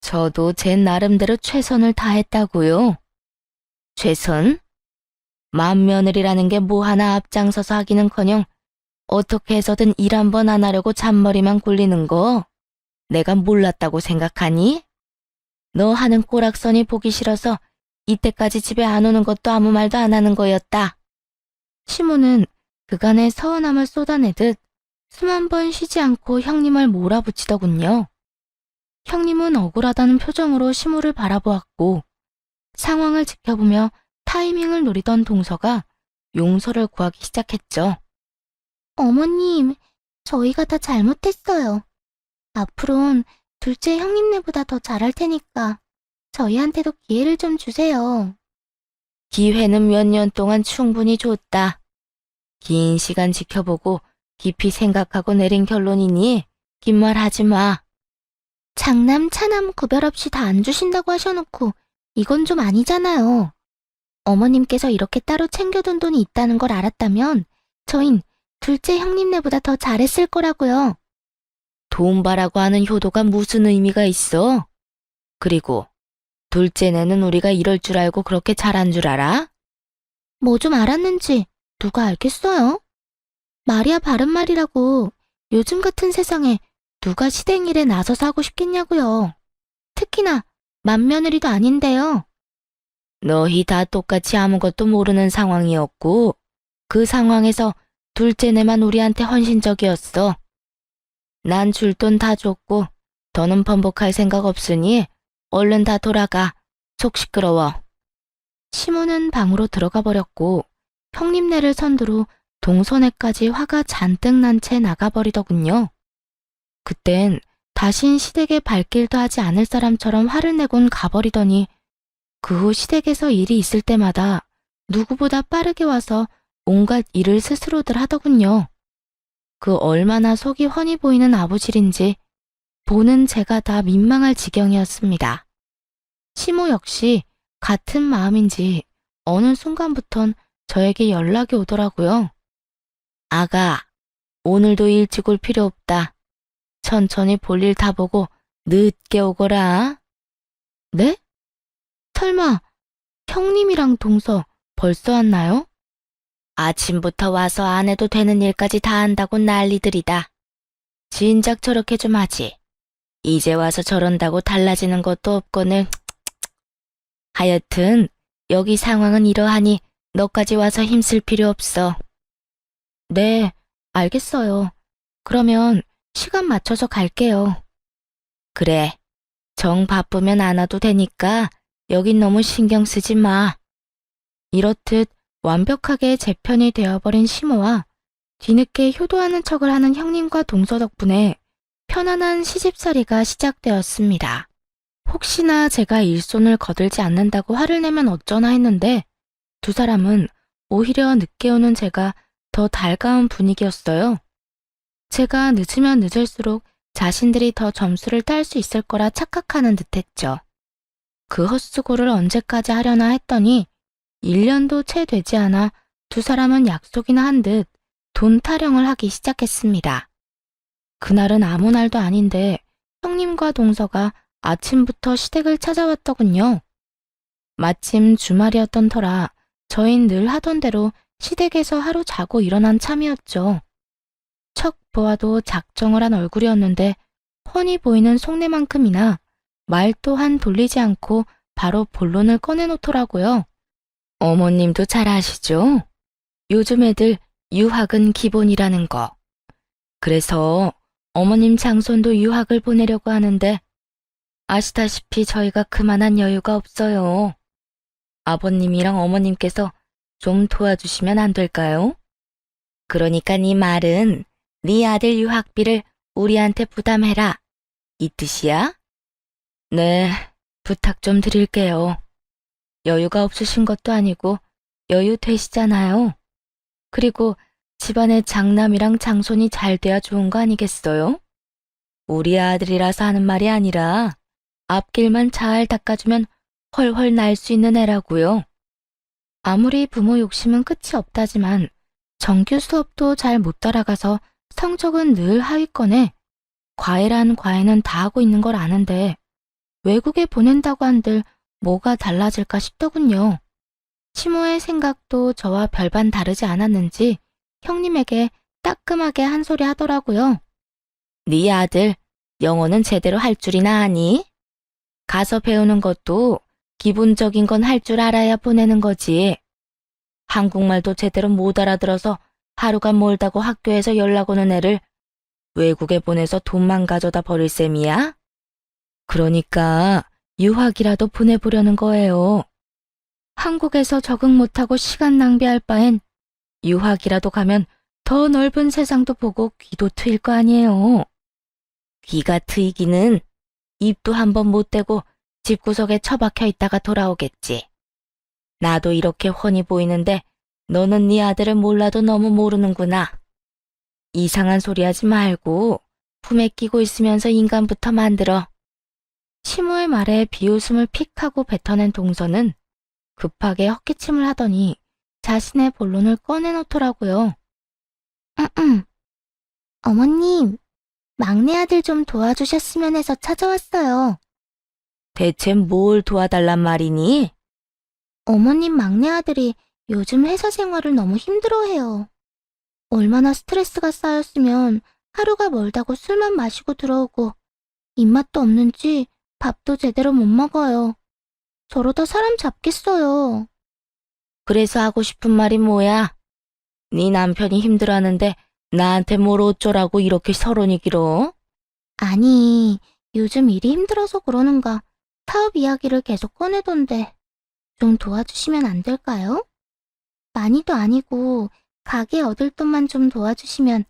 저도 제 나름대로 최선을 다했다고요. 최선? 맏며느리라는 게 뭐 하나 앞장서서 하기는커녕 어떻게 해서든 일 한 번 안 하려고 잔머리만 굴리는 거 내가 몰랐다고 생각하니? 너 하는 꼬락선이 보기 싫어서 이때까지 집에 안 오는 것도 아무 말도 안 하는 거였다. 시모는 그간의 서운함을 쏟아내듯 숨 한 번 쉬지 않고 형님을 몰아붙이더군요. 형님은 억울하다는 표정으로 시모를 바라보았고 상황을 지켜보며 타이밍을 노리던 동서가 용서를 구하기 시작했죠. 어머님, 저희가 다 잘못했어요. 앞으론 둘째 형님네보다 더 잘할 테니까 저희한테도 기회를 좀 주세요. 기회는 몇 년 동안 충분히 줬다. 긴 시간 지켜보고 깊이 생각하고 내린 결론이니 긴 말 하지 마. 장남, 차남 구별 없이 다 안 주신다고 하셔놓고 이건 좀 아니잖아요. 어머님께서 이렇게 따로 챙겨둔 돈이 있다는 걸 알았다면 저흰 둘째 형님네보다 더 잘했을 거라고요. 돈 바라고 하는 효도가 무슨 의미가 있어? 그리고 둘째네는 우리가 이럴 줄 알고 그렇게 잘한 줄 알아? 뭐 좀 알았는지 누가 알겠어요? 말이야 바른 말이라고 요즘 같은 세상에 누가 시댁일에 나서서 하고 싶겠냐고요. 특히나 맏며느리도 아닌데요. 너희 다 똑같이 아무것도 모르는 상황이었고 그 상황에서 둘째네만 우리한테 헌신적이었어. 난 줄 돈 다 줬고 더는 번복할 생각 없으니 얼른 다 돌아가. 속 시끄러워. 시모는 방으로 들어가 버렸고 형님네를 선두로 동서네까지 화가 잔뜩 난 채 나가버리더군요. 그땐 다신 시댁에 발길도 하지 않을 사람처럼 화를 내곤 가버리더니 그 후 시댁에서 일이 있을 때마다 누구보다 빠르게 와서 온갖 일을 스스로들 하더군요. 그 얼마나 속이 훤히 보이는 아부질인지 보는 제가 다 민망할 지경이었습니다. 시모 역시 같은 마음인지 어느 순간부턴 저에게 연락이 오더라고요. 아가, 오늘도 일찍 올 필요 없다. 천천히 볼일 다 보고 늦게 오거라. 네? 설마 형님이랑 동서 벌써 왔나요? 아침부터 와서 안 해도 되는 일까지 다 한다고 난리들이다. 진작 저렇게 좀 하지. 이제 와서 저런다고 달라지는 것도 없거늘. 하여튼 여기 상황은 이러하니 너까지 와서 힘쓸 필요 없어. 네, 알겠어요. 그러면 시간 맞춰서 갈게요. 그래, 정 바쁘면 안 와도 되니까 여긴 너무 신경 쓰지 마. 이렇듯 완벽하게 제 편이 되어버린 시모와 뒤늦게 효도하는 척을 하는 형님과 동서 덕분에 편안한 시집살이가 시작되었습니다. 혹시나 제가 일손을 거들지 않는다고 화를 내면 어쩌나 했는데 두 사람은 오히려 늦게 오는 제가 더 달가운 분위기였어요. 제가 늦으면 늦을수록 자신들이 더 점수를 딸 수 있을 거라 착각하는 듯했죠. 그 헛수고를 언제까지 하려나 했더니 1년도 채 되지 않아 두 사람은 약속이나 한 듯 돈 타령을 하기 시작했습니다. 그날은 아무 날도 아닌데 형님과 동서가 아침부터 시댁을 찾아왔더군요. 마침 주말이었던 터라 저흰 늘 하던 대로 시댁에서 하루 자고 일어난 참이었죠. 척 보아도 작정을 한 얼굴이었는데 훤히 보이는 속내만큼이나 말 또한 돌리지 않고 바로 본론을 꺼내놓더라고요. 어머님도 잘 아시죠? 요즘 애들 유학은 기본이라는 거. 그래서 어머님 장손도 유학을 보내려고 하는데 아시다시피 저희가 그만한 여유가 없어요. 아버님이랑 어머님께서 좀 도와주시면 안 될까요? 그러니까 네 말은 네 아들 유학비를 우리한테 부담해라. 이 뜻이야? 네, 부탁 좀 드릴게요. 여유가 없으신 것도 아니고 여유 되시잖아요. 그리고 집안에 장남이랑 장손이 잘 돼야 좋은 거 아니겠어요? 우리 아들이라서 하는 말이 아니라 앞길만 잘 닦아주면 훨훨 날 수 있는 애라고요. 아무리 부모 욕심은 끝이 없다지만 정규 수업도 잘 못 따라가서 성적은 늘 하위권에 과외란 과외는 다 하고 있는 걸 아는데 외국에 보낸다고 한들 뭐가 달라질까 싶더군요. 시모의 생각도 저와 별반 다르지 않았는지 형님에게 따끔하게 한 소리 하더라고요. 네 아들 영어는 제대로 할 줄이나 아니? 가서 배우는 것도 기본적인 건 할 줄 알아야 보내는 거지. 한국말도 제대로 못 알아들어서 하루가 멀다고 학교에서 연락 오는 애를 외국에 보내서 돈만 가져다 버릴 셈이야? 그러니까 유학이라도 보내보려는 거예요. 한국에서 적응 못하고 시간 낭비할 바엔 유학이라도 가면 더 넓은 세상도 보고 귀도 트일 거 아니에요. 귀가 트이기는 입도 한번 못 대고 집구석에 처박혀 있다가 돌아오겠지. 나도 이렇게 훤히 보이는데 너는 네 아들을 몰라도 너무 모르는구나. 이상한 소리 하지 말고 품에 끼고 있으면서 인간부터 만들어. 시모의 말에 비웃음을 픽 하고 뱉어낸 동서는 급하게 헛기침을 하더니 자신의 본론을 꺼내놓더라고요. 어머님, 막내 아들 좀 도와주셨으면 해서 찾아왔어요. 대체 뭘 도와달란 말이니? 어머님 막내 아들이 요즘 회사 생활을 너무 힘들어해요. 얼마나 스트레스가 쌓였으면 하루가 멀다고 술만 마시고 들어오고 입맛도 없는지 밥도 제대로 못 먹어요. 저러다 사람 잡겠어요. 그래서 하고 싶은 말이 뭐야? 네 남편이 힘들어하는데 나한테 뭘 어쩌라고 이렇게 서론이 길어? 아니, 요즘 일이 힘들어서 그러는가 사업 이야기를 계속 꺼내던데 좀 도와주시면 안 될까요? 많이도 아니고 가게 얻을 돈만 좀 도와주시면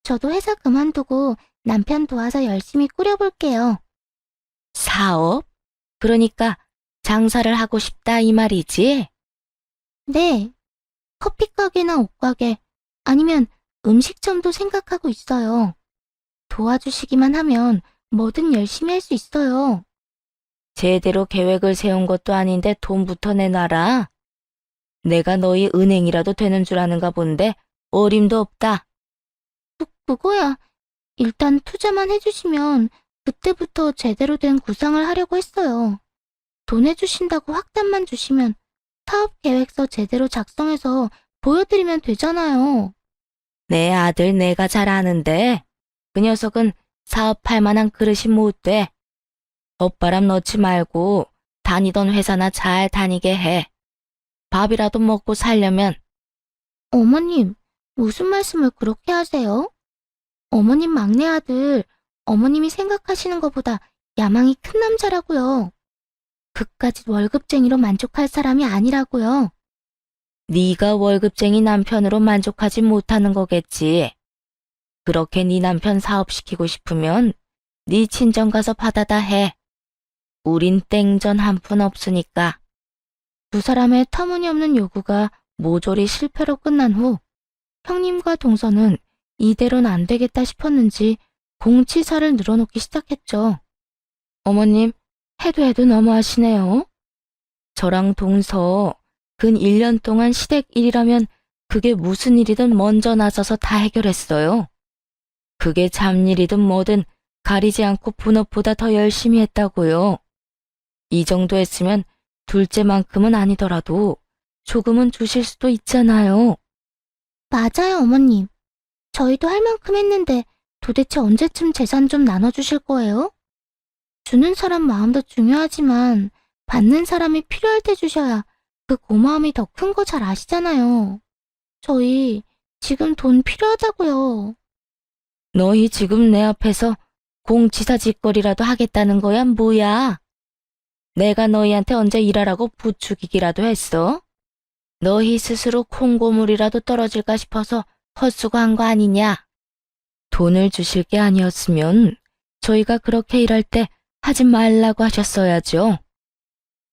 저도 회사 그만두고 남편 도와서 열심히 꾸려볼게요. 사업? 그러니까 장사를 하고 싶다 이 말이지? 네, 커피 가게나 옷가게 아니면 음식점도 생각하고 있어요. 도와주시기만 하면 뭐든 열심히 할 수 있어요. 제대로 계획을 세운 것도 아닌데 돈부터 내놔라. 내가 너희 은행이라도 되는 줄 아는가 본데 어림도 없다. 그거야. 일단 투자만 해주시면 그때부터 제대로 된 구상을 하려고 했어요. 돈 해주신다고 확답만 주시면 사업 계획서 제대로 작성해서 보여드리면 되잖아요. 내 아들 내가 잘 아는데 그 녀석은 사업할 만한 그릇이 못 돼. 헛바람 넣지 말고 다니던 회사나 잘 다니게 해. 밥이라도 먹고 살려면. 어머님, 무슨 말씀을 그렇게 하세요? 어머님 막내 아들, 어머님이 생각하시는 것보다 야망이 큰 남자라고요. 그까짓 월급쟁이로 만족할 사람이 아니라고요. 네가 월급쟁이 남편으로 만족하지 못하는 거겠지. 그렇게 네 남편 사업시키고 싶으면 네 친정 가서 받아다 해. 우린 땡전 한 푼 없으니까. 두 사람의 터무니없는 요구가 모조리 실패로 끝난 후 형님과 동서는 이대로는 안 되겠다 싶었는지 공치사를 늘어놓기 시작했죠. 어머님, 해도 너무하시네요. 저랑 동서 근 1년 동안 시댁 일이라면 그게 무슨 일이든 먼저 나서서 다 해결했어요. 그게 잡일이든 뭐든 가리지 않고 본업보다 더 열심히 했다고요. 이 정도 했으면 둘째만큼은 아니더라도 조금은 주실 수도 있잖아요. 맞아요, 어머님. 저희도 할 만큼 했는데 도대체 언제쯤 재산 좀 나눠주실 거예요? 주는 사람 마음도 중요하지만 받는 사람이 필요할 때 주셔야 그 고마움이 더 큰 거 잘 아시잖아요. 저희 지금 돈 필요하다고요. 너희 지금 내 앞에서 공치사 짓거리라도 하겠다는 거야, 뭐야? 내가 너희한테 언제 일하라고 부추기기라도 했어? 너희 스스로 콩고물이라도 떨어질까 싶어서 헛수고한 거 아니냐? 돈을 주실 게 아니었으면 저희가 그렇게 일할 때 하지 말라고 하셨어야죠.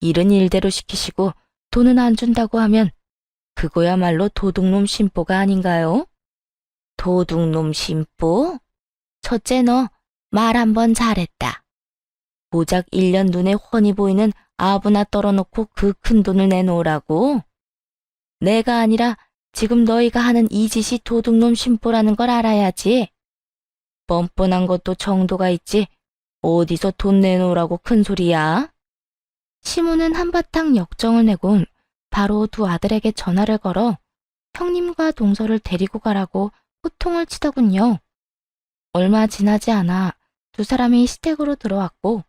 일은 일대로 시키시고 돈은 안 준다고 하면 그거야말로 도둑놈 심보가 아닌가요? 도둑놈 심보? 첫째 너 말 한 번 잘했다. 고작 1년 눈에 훤히 보이는 아부나 떨어놓고 그 큰 돈을 내놓으라고? 내가 아니라 지금 너희가 하는 이 짓이 도둑놈 심보라는 걸 알아야지. 뻔뻔한 것도 정도가 있지. 어디서 돈 내놓으라고 큰 소리야? 시모는 한바탕 역정을 내곤 바로 두 아들에게 전화를 걸어 형님과 동서를 데리고 가라고 호통을 치더군요. 얼마 지나지 않아 두 사람이 시댁으로 들어왔고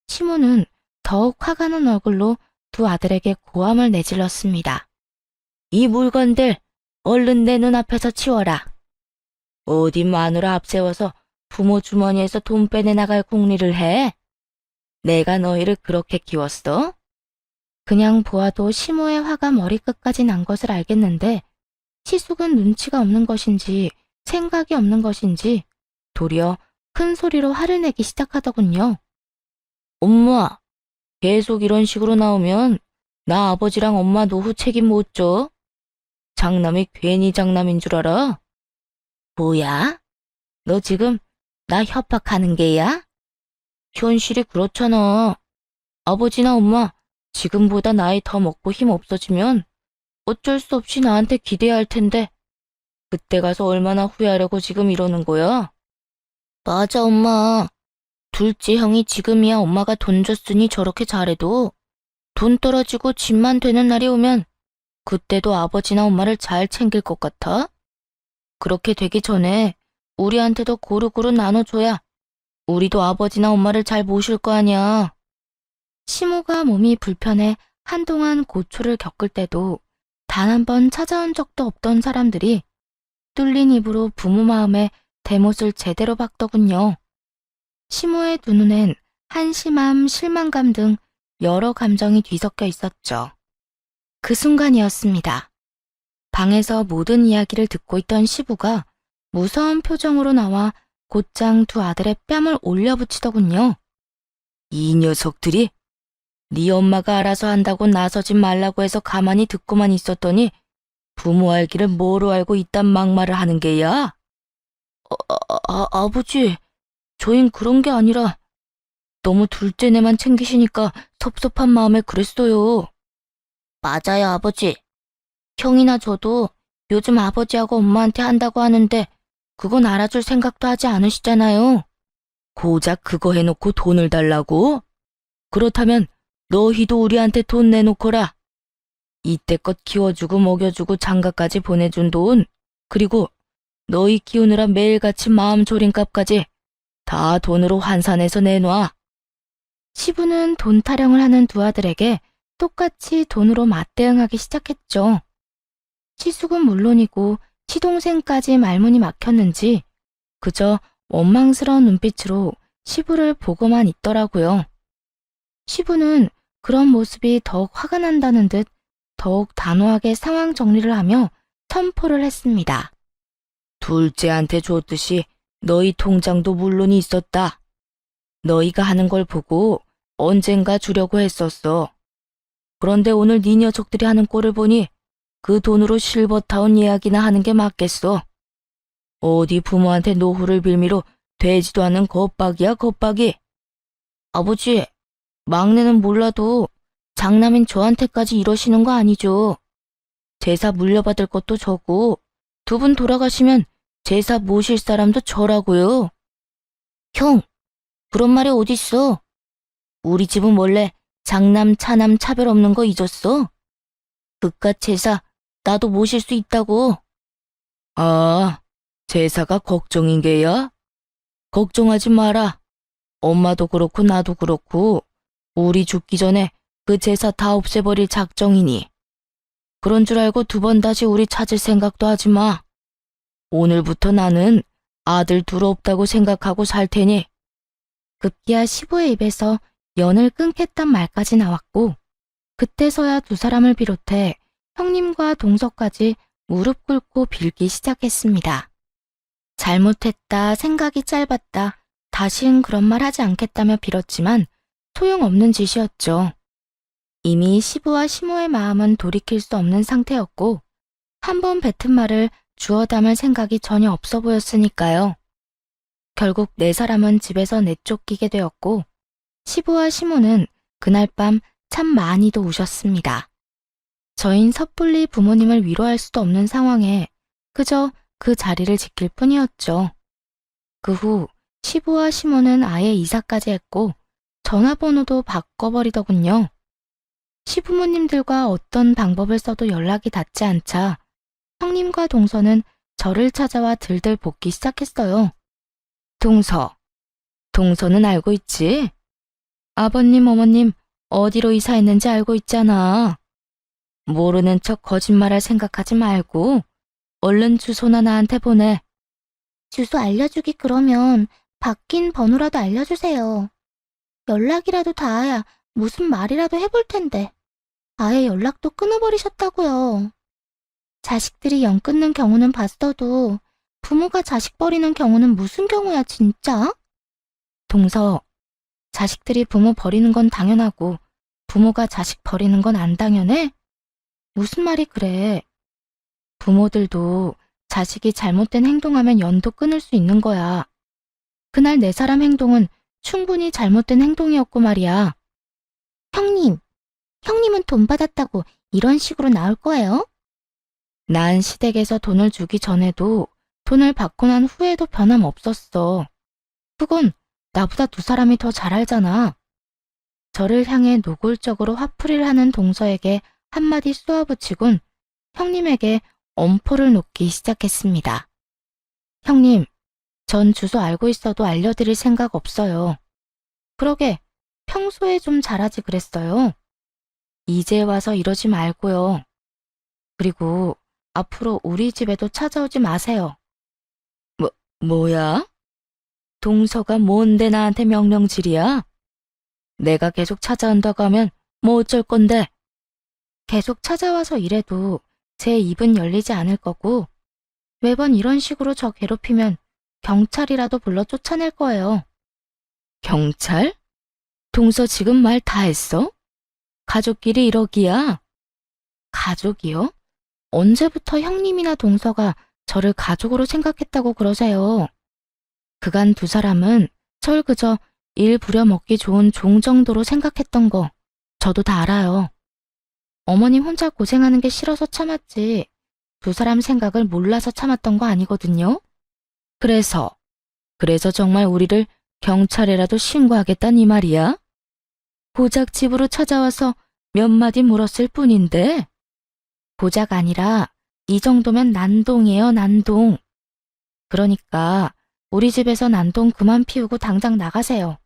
시모는 더욱 화가 난 얼굴로 두 아들에게 고함을 내질렀습니다. 이 물건들 얼른 내 눈앞에서 치워라. 어디 마누라 앞세워서 부모 주머니에서 돈 빼내 나갈 궁리를 해? 내가 너희를 그렇게 키웠어? 그냥 보아도 시모의 화가 머리끝까지 난 것을 알겠는데 시숙은 눈치가 없는 것인지 생각이 없는 것인지 도리어 큰 소리로 화를 내기 시작하더군요. 엄마, 계속 이런 식으로 나오면 나 아버지랑 엄마 노후 책임 못 져? 장남이 괜히 장남인 줄 알아? 뭐야? 너 지금 나 협박하는 게야? 현실이 그렇잖아. 아버지나 엄마 지금보다 나이 더 먹고 힘 없어지면 어쩔 수 없이 나한테 기대야 할 텐데 그때 가서 얼마나 후회하려고 지금 이러는 거야? 맞아, 엄마. 둘째 형이 지금이야 엄마가 돈 줬으니 저렇게 잘해도 돈 떨어지고 집만 되는 날이 오면 그때도 아버지나 엄마를 잘 챙길 것 같아? 그렇게 되기 전에 우리한테도 고루고루 나눠줘야 우리도 아버지나 엄마를 잘 모실 거 아니야. 시모가 몸이 불편해 한동안 고초를 겪을 때도 단 한 번 찾아온 적도 없던 사람들이 뚫린 입으로 부모 마음에 대못을 제대로 박더군요. 시모의 두 눈엔 한심함, 실망감 등 여러 감정이 뒤섞여 있었죠. 그 순간이었습니다. 방에서 모든 이야기를 듣고 있던 시부가 무서운 표정으로 나와 곧장 두 아들의 뺨을 올려붙이더군요. 이 녀석들이 네 엄마가 알아서 한다고 나서지 말라고 해서 가만히 듣고만 있었더니 부모 알기를 뭐로 알고 이딴 막말을 하는 게야? 아버지, 저흰 그런 게 아니라 너무 둘째네만 챙기시니까 섭섭한 마음에 그랬어요. 맞아요, 아버지. 형이나 저도 요즘 아버지하고 엄마한테 한다고 하는데 그건 알아줄 생각도 하지 않으시잖아요. 고작 그거 해놓고 돈을 달라고? 그렇다면 너희도 우리한테 돈 내놓거라. 이때껏 키워주고 먹여주고 장가까지 보내준 돈, 그리고 너희 키우느라 매일같이 마음 졸인 값까지 다 돈으로 환산해서 내놔. 시부는 돈 타령을 하는 두 아들에게 똑같이 돈으로 맞대응하기 시작했죠. 시숙은 물론이고 시동생까지 말문이 막혔는지 그저 원망스러운 눈빛으로 시부를 보고만 있더라고요. 시부는 그런 모습이 더욱 화가 난다는 듯 더욱 단호하게 상황 정리를 하며 선포를 했습니다. 둘째한테 줬듯이 너희 통장도 물론이 있었다. 너희가 하는 걸 보고 언젠가 주려고 했었어. 그런데 오늘 네 녀석들이 하는 꼴을 보니 그 돈으로 실버타운 예약이나 하는 게 맞겠어. 어디 부모한테 노후를 빌미로 되지도 않는 겁박이야, 겁박이. 아버지, 막내는 몰라도 장남인 저한테까지 이러시는 거 아니죠. 제사 물려받을 것도 저고 두 분 돌아가시면 제사 모실 사람도 저라고요. 형, 그런 말이 어딨어? 우리 집은 원래 장남, 차남 차별 없는 거 잊었어? 그깟 제사 나도 모실 수 있다고. 아, 제사가 걱정인 게야? 걱정하지 마라. 엄마도 그렇고 나도 그렇고 우리 죽기 전에 그 제사 다 없애버릴 작정이니. 그런 줄 알고 두 번 다시 우리 찾을 생각도 하지 마. 오늘부터 나는 아들 둘 없다고 생각하고 살 테니. 급기야 시부의 입에서 연을 끊겠단 말까지 나왔고 그때서야 두 사람을 비롯해 형님과 동서까지 무릎 꿇고 빌기 시작했습니다. 잘못했다, 생각이 짧았다, 다신 그런 말 하지 않겠다며 빌었지만 소용없는 짓이었죠. 이미 시부와 시모의 마음은 돌이킬 수 없는 상태였고 한 번 뱉은 말을 주워 담을 생각이 전혀 없어 보였으니까요. 결국 네 사람은 집에서 내쫓기게 되었고 시부와 시모는 그날 밤 참 많이도 우셨습니다. 저흰 섣불리 부모님을 위로할 수도 없는 상황에 그저 그 자리를 지킬 뿐이었죠. 그 후 시부와 시모는 아예 이사까지 했고 전화번호도 바꿔버리더군요. 시부모님들과 어떤 방법을 써도 연락이 닿지 않자 형님과 동서는 저를 찾아와 들들 볶기 시작했어요. 동서는 알고 있지? 아버님, 어머님 어디로 이사했는지 알고 있잖아. 모르는 척 거짓말할 생각하지 말고 얼른 주소나 나한테 보내. 주소 알려주기 그러면 바뀐 번호라도 알려주세요. 연락이라도 닿아야 무슨 말이라도 해볼 텐데. 아예 연락도 끊어버리셨다고요. 자식들이 연 끊는 경우는 봤어도 부모가 자식 버리는 경우는 무슨 경우야 진짜? 동서, 자식들이 부모 버리는 건 당연하고 부모가 자식 버리는 건 안 당연해? 무슨 말이 그래? 부모들도 자식이 잘못된 행동하면 연도 끊을 수 있는 거야. 그날 네 사람 행동은 충분히 잘못된 행동이었고 말이야. 형님은 돈 받았다고 이런 식으로 나올 거예요? 난 시댁에서 돈을 주기 전에도 돈을 받고 난 후에도 변함없었어. 그건 나보다 두 사람이 더 잘 알잖아. 저를 향해 노골적으로 화풀이를 하는 동서에게 한마디 쏘아붙이곤 형님에게 엄포를 놓기 시작했습니다. 형님, 전 주소 알고 있어도 알려드릴 생각 없어요. 그러게 평소에 좀 잘하지 그랬어요. 이제 와서 이러지 말고요. 그리고 앞으로 우리 집에도 찾아오지 마세요. 뭐야? 동서가 뭔데 나한테 명령질이야? 내가 계속 찾아온다고 하면 뭐 어쩔 건데? 계속 찾아와서 이래도 제 입은 열리지 않을 거고 매번 이런 식으로 저 괴롭히면 경찰이라도 불러 쫓아낼 거예요. 경찰? 동서 지금 말 다 했어? 가족끼리 이러기야? 가족이요? 언제부터 형님이나 동서가 저를 가족으로 생각했다고 그러세요? 그간 두 사람은 절 그저 일 부려먹기 좋은 종 정도로 생각했던 거 저도 다 알아요. 어머님 혼자 고생하는 게 싫어서 참았지 두 사람 생각을 몰라서 참았던 거 아니거든요. 그래서 정말 우리를 경찰에라도 신고하겠다는 이 말이야? 고작 집으로 찾아와서 몇 마디 물었을 뿐인데 고작 아니라 이 정도면 난동이에요, 난동. 그러니까 우리 집에서 난동 그만 피우고 당장 나가세요.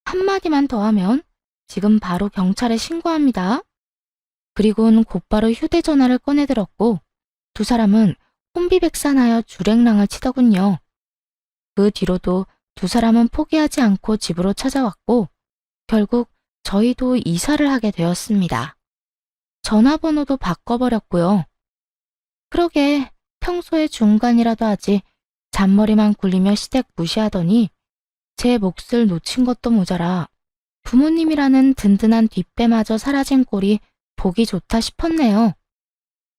한마디만 더 하면 지금 바로 경찰에 신고합니다. 그리고는 곧바로 휴대전화를 꺼내들었고 두 사람은 혼비백산하여 주랭랑을 치더군요. 그 뒤로도 두 사람은 포기하지 않고 집으로 찾아왔고 결국 저희도 이사를 하게 되었습니다. 전화번호도 바꿔버렸고요. 그러게 평소에 중간이라도 하지 잔머리만 굴리며 시댁 무시하더니 제 몫을 놓친 것도 모자라 부모님이라는 든든한 뒷배마저 사라진 꼴이 보기 좋다 싶었네요.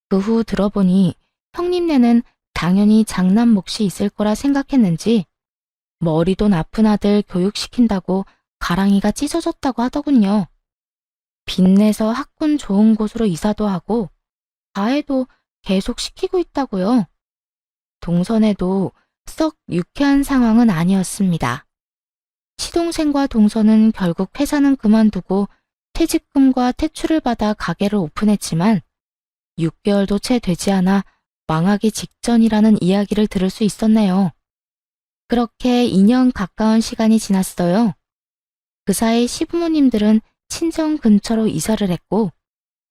그 후 들어보니 형님네는 당연히 장남 몫이 있을 거라 생각했는지 머리도 나쁜 아들 교육시킨다고 가랑이가 찢어졌다고 하더군요. 빚내서 학군 좋은 곳으로 이사도 하고 가해도 계속 시키고 있다고요. 동선에도 썩 유쾌한 상황은 아니었습니다. 시동생과 동서는 결국 회사는 그만두고 퇴직금과 퇴출을 받아 가게를 오픈했지만 6개월도 채 되지 않아 망하기 직전이라는 이야기를 들을 수 있었네요. 그렇게 2년 가까운 시간이 지났어요. 그 사이 시부모님들은 친정 근처로 이사를 했고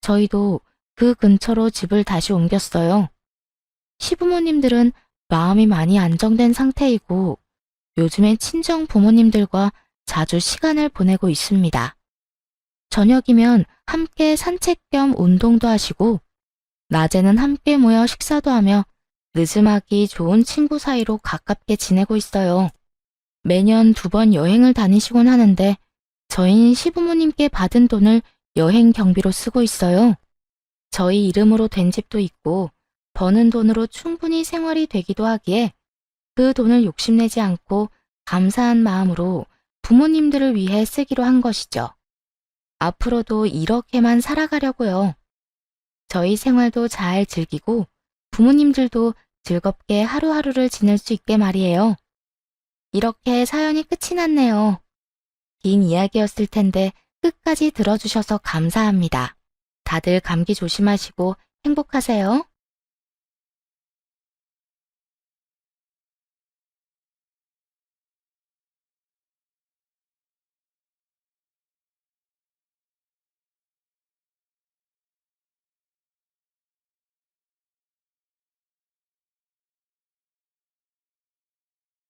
저희도 그 근처로 집을 다시 옮겼어요. 시부모님들은 마음이 많이 안정된 상태이고 요즘엔 친정 부모님들과 자주 시간을 보내고 있습니다. 저녁이면 함께 산책 겸 운동도 하시고 낮에는 함께 모여 식사도 하며 느즈막이 좋은 친구 사이로 가깝게 지내고 있어요. 매년 2번 여행을 다니시곤 하는데 저희는 시부모님께 받은 돈을 여행 경비로 쓰고 있어요. 저희 이름으로 된 집도 있고 버는 돈으로 충분히 생활이 되기도 하기에 그 돈을 욕심내지 않고 감사한 마음으로 부모님들을 위해 쓰기로 한 것이죠. 앞으로도 이렇게만 살아가려고요. 저희 생활도 잘 즐기고 부모님들도 즐겁게 하루하루를 지낼 수 있게 말이에요. 이렇게 사연이 끝이 났네요. 긴 이야기였을 텐데 끝까지 들어주셔서 감사합니다. 다들 감기 조심하시고 행복하세요.